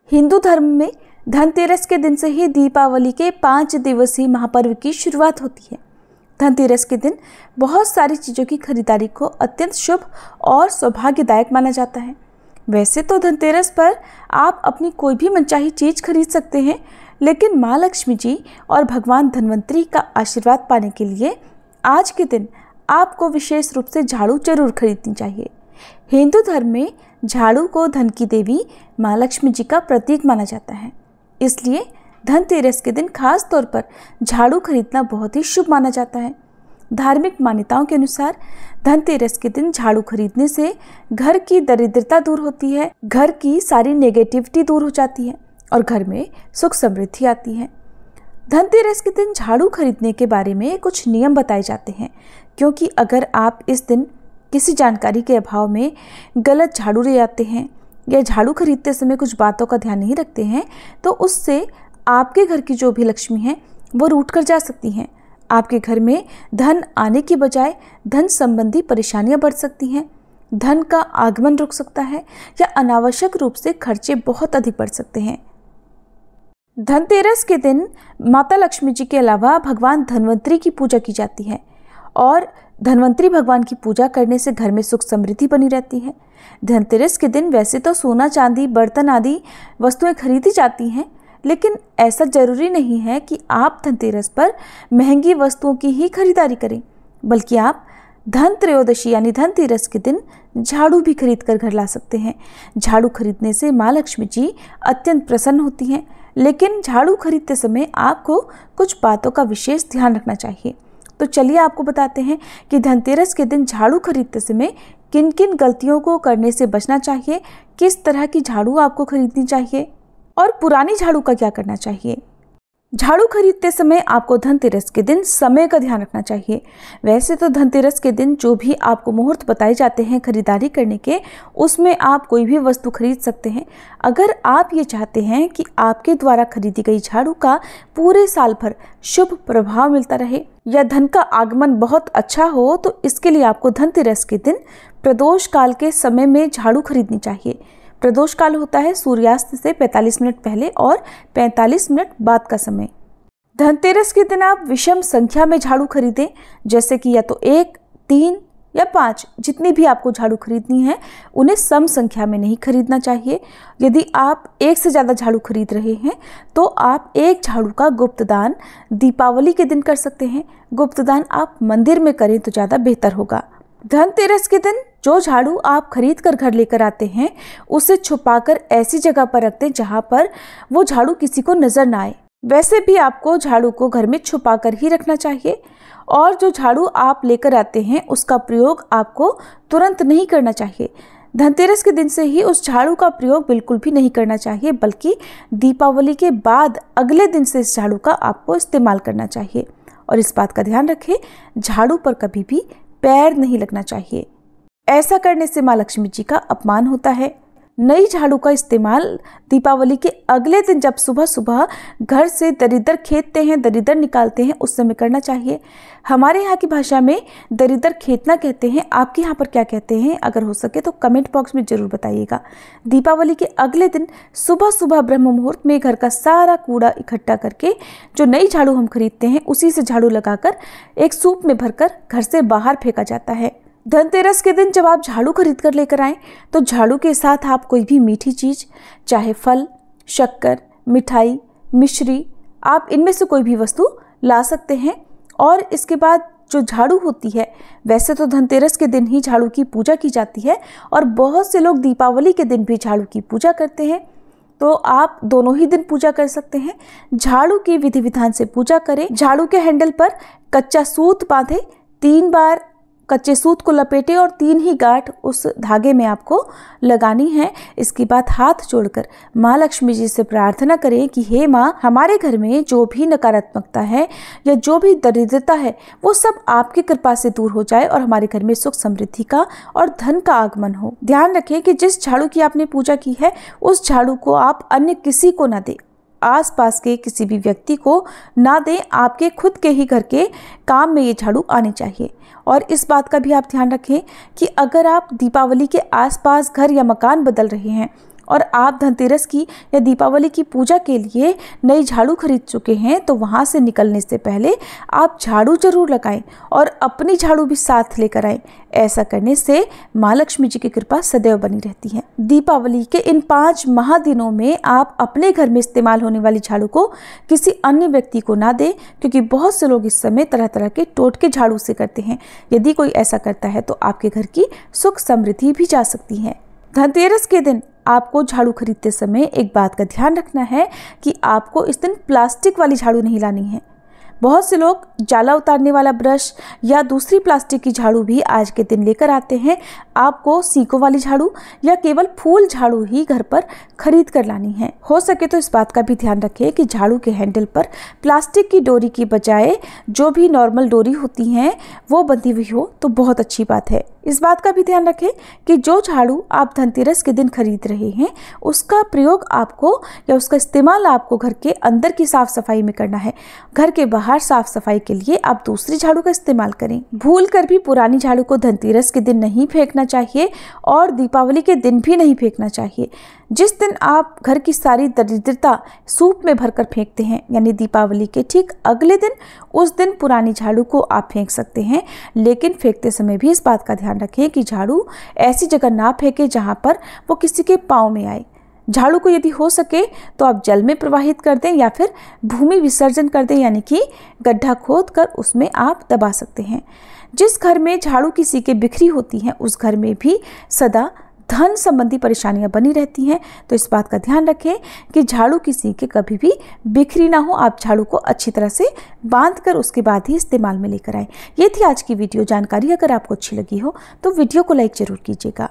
हिंदू धर्म में धनतेरस के दिन से ही दीपावली के 5 दिवसीय महापर्व की शुरुआत होती है। धनतेरस के दिन बहुत सारी चीज़ों की खरीदारी को अत्यंत शुभ और सौभाग्यदायक माना जाता है। वैसे तो धनतेरस पर आप अपनी कोई भी मनचाही चीज़ खरीद सकते हैं, लेकिन माँ लक्ष्मी जी और भगवान धन्वंतरी का आशीर्वाद पाने के लिए आज के दिन आपको विशेष रूप से झाड़ू जरूर खरीदनी चाहिए। हिंदू धर्म में झाड़ू को धन की देवी माँ लक्ष्मी जी का प्रतीक माना जाता है, इसलिए धनतेरस के दिन खास तौर पर झाड़ू खरीदना बहुत ही शुभ माना जाता है। धार्मिक मान्यताओं के अनुसार धनतेरस के दिन झाड़ू खरीदने से घर की दरिद्रता दूर होती है, घर की सारी नेगेटिविटी दूर हो जाती है और घर में सुख समृद्धि आती है। धनतेरस के दिन झाड़ू खरीदने के बारे में कुछ नियम बताए जाते हैं, क्योंकि अगर आप इस दिन किसी जानकारी के अभाव में गलत झाड़ू ले आते हैं या झाड़ू खरीदते समय कुछ बातों का ध्यान नहीं रखते हैं, तो उससे आपके घर की जो भी लक्ष्मी है वो रूठ कर जा सकती हैं। आपके घर में धन आने की बजाय धन संबंधी परेशानियां बढ़ सकती हैं, धन का आगमन रुक सकता है या अनावश्यक रूप से खर्चे बहुत अधिक बढ़ सकते हैं। धनतेरस के दिन माता लक्ष्मी जी के अलावा भगवान धन्वंतरी की पूजा की जाती है और धन्वंतरी भगवान की पूजा करने से घर में सुख समृद्धि बनी रहती है। धनतेरस के दिन वैसे तो सोना चांदी बर्तन आदि वस्तुएं खरीदी जाती हैं, लेकिन ऐसा जरूरी नहीं है कि आप धनतेरस पर महंगी वस्तुओं की ही खरीदारी करें, बल्कि आप धन त्रयोदशी यानी धनतेरस के दिन झाड़ू भी खरीद कर घर ला सकते हैं। झाड़ू खरीदने से माँ लक्ष्मी जी अत्यंत प्रसन्न होती हैं, लेकिन झाड़ू खरीदते समय आपको कुछ बातों का विशेष ध्यान रखना चाहिए। तो चलिए आपको बताते हैं कि धनतेरस के दिन झाड़ू खरीदते समय किन किन गलतियों को करने से बचना चाहिए, किस तरह की झाड़ू आपको खरीदनी चाहिए और पुरानी झाड़ू का क्या करना चाहिए। झाड़ू खरीदते समय आपको धनतेरस के दिन समय का ध्यान रखना चाहिए। वैसे तो धनतेरस के दिन जो भी आपको मुहूर्त बताए जाते हैं खरीदारी करने के, उसमें आप कोई भी वस्तु खरीद सकते हैं। अगर आप ये चाहते हैं कि आपके द्वारा खरीदी गई झाड़ू का पूरे साल भर शुभ प्रभाव मिलता रहे या धन का आगमन बहुत अच्छा हो, तो इसके लिए आपको धनतेरस के दिन प्रदोष काल के समय में झाड़ू खरीदनी चाहिए। प्रदोष काल होता है सूर्यास्त से 45 मिनट पहले और 45 मिनट बाद का समय। धनतेरस के दिन आप विषम संख्या में झाड़ू खरीदें, जैसे कि या तो 1, 3 या 5, जितनी भी आपको झाड़ू खरीदनी है उन्हें सम संख्या में नहीं खरीदना चाहिए। यदि आप एक से ज़्यादा झाड़ू खरीद रहे हैं तो आप एक झाड़ू का गुप्तदान दीपावली के दिन कर सकते हैं। गुप्तदान आप मंदिर में करें तो ज़्यादा बेहतर होगा। धनतेरस के दिन जो झाड़ू आप खरीद कर घर लेकर आते हैं उसे छुपाकर ऐसी जगह पर रख दें जहां पर वो झाड़ू किसी को नजर ना आए। वैसे भी आपको झाड़ू को घर में छुपाकर ही रखना चाहिए और जो झाड़ू आप लेकर आते हैं उसका प्रयोग आपको तुरंत नहीं करना चाहिए। धनतेरस के दिन से ही उस झाड़ू का प्रयोग बिल्कुल भी नहीं करना चाहिए, बल्कि दीपावली के बाद अगले दिन से इस झाड़ू का आपको इस्तेमाल करना चाहिए। और इस बात का ध्यान रखें, झाड़ू पर कभी भी पैर नहीं लगना चाहिए। ऐसा करने से माँ लक्ष्मी जी का अपमान होता है। नई झाड़ू का इस्तेमाल दीपावली के अगले दिन जब सुबह सुबह घर से दरिद्र खेदते हैं, दरिद्र निकालते हैं, उस समय करना चाहिए। हमारे यहाँ की भाषा में दरिद्र खेतना कहते हैं, आपके यहाँ पर क्या कहते हैं? अगर हो सके तो कमेंट बॉक्स में ज़रूर बताइएगा। दीपावली के अगले दिन सुबह सुबह ब्रह्म मुहूर्त में घर का सारा कूड़ा इकट्ठा करके जो नई झाड़ू हम खरीदते हैं उसी से झाड़ू लगाकर एक सूप में भरकर घर से बाहर फेंका जाता है। धनतेरस के दिन जब आप झाड़ू खरीद कर लेकर आएँ तो झाड़ू के साथ आप कोई भी मीठी चीज़, चाहे फल, शक्कर, मिठाई, मिश्री, आप इनमें से कोई भी वस्तु ला सकते हैं। और इसके बाद जो झाड़ू होती है, वैसे तो धनतेरस के दिन ही झाड़ू की पूजा की जाती है और बहुत से लोग दीपावली के दिन भी झाड़ू की पूजा करते हैं, तो आप दोनों ही दिन पूजा कर सकते हैं। झाड़ू की विधि विधान से पूजा करें। झाड़ू के हैंडल पर कच्चा सूत बांधे, 3 बार कच्चे सूत को लपेटे और 3 ही गांठ उस धागे में आपको लगानी है। इसके बाद हाथ जोड़कर माँ लक्ष्मी जी से प्रार्थना करें कि हे माँ, हमारे घर में जो भी नकारात्मकता है या जो भी दरिद्रता है वो सब आपकी कृपा से दूर हो जाए और हमारे घर में सुख समृद्धि का और धन का आगमन हो। ध्यान रखें कि जिस झाड़ू की आपने पूजा की है उस झाड़ू को आप अन्य किसी को ना दें, आसपास के किसी भी व्यक्ति को ना दें। आपके खुद के ही घर के काम में ये झाड़ू आनी चाहिए। और इस बात का भी आप ध्यान रखें कि अगर आप दीपावली के आसपास घर या मकान बदल रहे हैं और आप धनतेरस की या दीपावली की पूजा के लिए नई झाड़ू खरीद चुके हैं तो वहाँ से निकलने से पहले आप झाड़ू जरूर लगाएं और अपनी झाड़ू भी साथ लेकर आएं। ऐसा करने से माँ लक्ष्मी जी की कृपा सदैव बनी रहती है। दीपावली के इन 5 महादिनों में आप अपने घर में इस्तेमाल होने वाली झाड़ू को किसी अन्य व्यक्ति को ना दें, क्योंकि बहुत से लोग इस समय तरह तरह के टोटके झाड़ू से करते हैं। यदि कोई ऐसा करता है तो आपके घर की सुख समृद्धि भी जा सकती है। धनतेरस के दिन आपको झाड़ू खरीदते समय एक बात का ध्यान रखना है कि आपको इस दिन प्लास्टिक वाली झाड़ू नहीं लानी है। बहुत से लोग जाला उतारने वाला ब्रश या दूसरी प्लास्टिक की झाड़ू भी आज के दिन लेकर आते हैं। आपको सीकों वाली झाड़ू या केवल फूल झाड़ू ही घर पर खरीद कर लानी है। हो सके तो इस बात का भी ध्यान रखें कि झाड़ू के हैंडल पर प्लास्टिक की डोरी की बजाय जो भी नॉर्मल डोरी होती हैं वो बंधी हुई हो तो बहुत अच्छी बात है। इस बात का भी ध्यान रखें कि जो झाड़ू आप धनतेरस के दिन खरीद रहे हैं उसका प्रयोग आपको या उसका इस्तेमाल आपको घर के अंदर की साफ सफाई में करना है। घर के बाहर साफ सफाई के लिए आप दूसरी झाड़ू का इस्तेमाल करें। भूल कर भी पुरानी झाड़ू को धनतेरस के दिन नहीं फेंकना चाहिए और दीपावली के दिन भी नहीं फेंकना चाहिए। जिस दिन आप घर की सारी दरिद्रता सूप में भरकर फेंकते हैं, यानी दीपावली के ठीक अगले दिन, उस दिन पुरानी झाड़ू को आप फेंक सकते हैं। लेकिन फेंकते समय भी इस बात का ध्यान रखें कि झाड़ू ऐसी जगह ना फेंके जहां पर वो किसी के पाँव में आए। झाड़ू को यदि हो सके तो आप जल में प्रवाहित कर दें या फिर भूमि विसर्जन कर दें, यानी कि गड्ढा खोद कर उसमें आप दबा सकते हैं। जिस घर में झाड़ू की सीकें बिखरी होती हैं उस घर में भी सदा धन संबंधी परेशानियां बनी रहती हैं। तो इस बात का ध्यान रखें कि झाड़ू की सीकें कभी भी बिखरी ना हो। आप झाड़ू को अच्छी तरह से बांध कर उसके बाद ही इस्तेमाल में लेकर आएं। ये थी आज की वीडियो जानकारी। अगर आपको अच्छी लगी हो तो वीडियो को लाइक जरूर कीजिएगा।